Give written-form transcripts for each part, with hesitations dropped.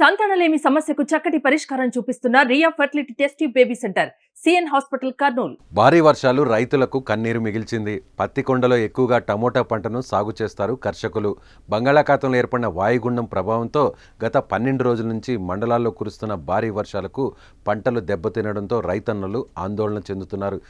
సంతానలేమి సమస్యకు చక్కటి పరిష్కారం చూపిస్తున్న Riya fertility test tube baby centre CN hospital Kurnool. భారీ వర్షాలు రైతులకు కన్నీరు మిగిల్చింది. పత్తికొండలో ఎక్కువగా టమోటా పంటను సాగు చేస్తారు కర్షకులు. బంగాళాఖాతంలో ఏర్పడిన వాయుగుండం ప్రభావంతో గత 12 రోజుల నుంచి మండలాల్లో కురుస్తున్న భారీ వర్షాలకు పంటలు దెబ్బతినడంతో రైతన్నలు ఆందోళన చెందుతున్నారు.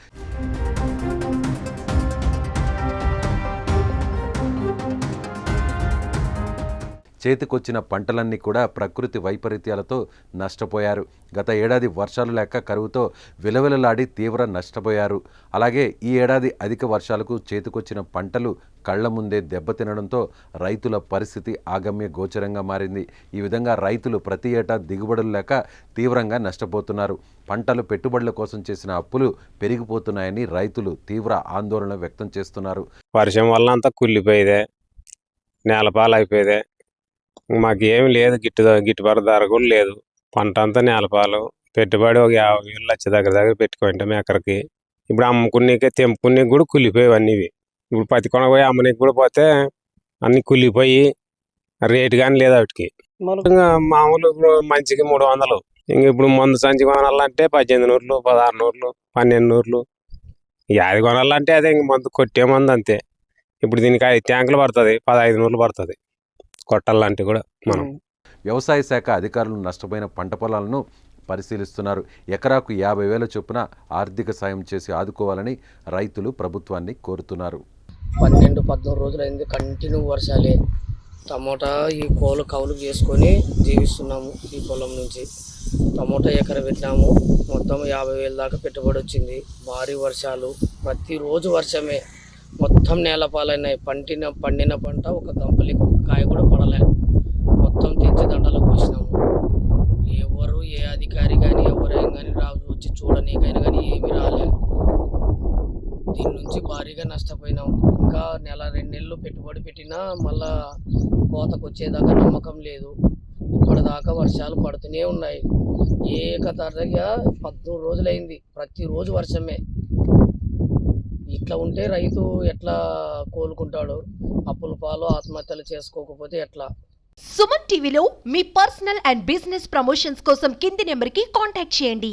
చేతికొచ్చిన పంటలన్నీ కూడా ప్రకృతి వైపరీత్యాలతో నష్టపోయారు. గత ఏడాది వర్షాలు లేక కరువుతో విలవిలలాడి తీవ్ర నష్టపోయారు. అలాగే ఈ ఏడాది అధిక వర్షాలకు చేతికొచ్చిన పంటలు కళ్ల ముందే దెబ్బతినడంతో రైతుల పరిస్థితి ఆగమ్య గోచరంగా మారింది. ఈ విధంగా రైతులు ప్రతి ఏటా దిగుబడులు లేక తీవ్రంగా నష్టపోతున్నారు. పంటలు పెట్టుబడుల కోసం చేసిన అప్పులు పెరిగిపోతున్నాయని రైతులు తీవ్ర ఆందోళన వ్యక్తం చేస్తున్నారు. వర్షం వల్ల అంతా కుళ్ళిపోయేదే, నేలపాలైపోయేదే. మాకు ఏమి లేదు, గిట్టుబాటు ధర కూడా లేదు. పంట అంతా నేలపాలు. పెట్టుబడి ఒక 50,000 లక్ష దగ్గర పెట్టుకుంటాం ఎకరికి. ఇప్పుడు అమ్ముకునేకే తెంపుకునే కూడా కుళ్ళిపోయేవి అన్నీ. ఇప్పుడు పత్తికొండ పోయి అమ్మనికి కూడా పోతే అన్ని కుళ్ళిపోయి రేటు కానీ లేదు వాటికి. మామూలు మంచికి 300. ఇంక ఇప్పుడు మందు సంచి కొనాలంటే 1800, 1600, 1200. అది కొనాలంటే అదే ఇంక మందు కొట్టే మందు అంతే. ఇప్పుడు దీనికి 5 ట్యాంకులు పడుతుంది, 1500 పడుతుంది కొట్టాలంటే కూడా. మనం వ్యవసాయ శాఖ అధికారులు నష్టపోయిన పంట పొలాలను పరిశీలిస్తున్నారు. ఎకరాకు 50,000 చొప్పున ఆర్థిక సాయం చేసి ఆదుకోవాలని రైతులు ప్రభుత్వాన్ని కోరుతున్నారు. 12-14 రోజులైంది కంటిన్యూ వర్షాలే. టమోటా ఈ కౌలు చేసుకొని జీవిస్తున్నాము. ఈ పొలం నుంచి టమోటా ఎకర పెట్టినాము. మొత్తం 50,000 దాకా పెట్టుబడి వచ్చింది. భారీ వర్షాలు, ప్రతిరోజు వర్షమే. మొత్తం నేలపాలైనాయి. పండిన పంట ఒక గంపలికి ఒక కాయ కూడా పడలే. మొత్తం తెంచి దండలు పోసినాము. ఎవరు ఏ అధికారి కానీ ఎవరైనా కానీ రాజు వచ్చి చూడనీకైనా కానీ ఏమీ రాలే. దీని నుంచి భారీగా నష్టపోయినాం. ఇంకా 1-2 నెలలు పెట్టుబడి పెట్టినా మళ్ళా కోతకు వచ్చేదాకా నమ్మకం లేదు. ఇప్పటిదాకా వర్షాలు పడుతూనే ఉన్నాయి. ఏకతాటిగా 14 రోజులైంది, ప్రతిరోజు వర్షమే. ఇట్లా ఉంటే రైతు ఎట్లా కోలుకుంటాడు? అప్పుల పాలు ఆత్మహత్యలు చేసుకోకపోతే ఎట్లా? సుమన్ టీవీలో మీ పర్సనల్ అండ్ బిజినెస్ ప్రమోషన్స్ కోసం కింది నెంబర్కి కాంటాక్ట్ చేయండి.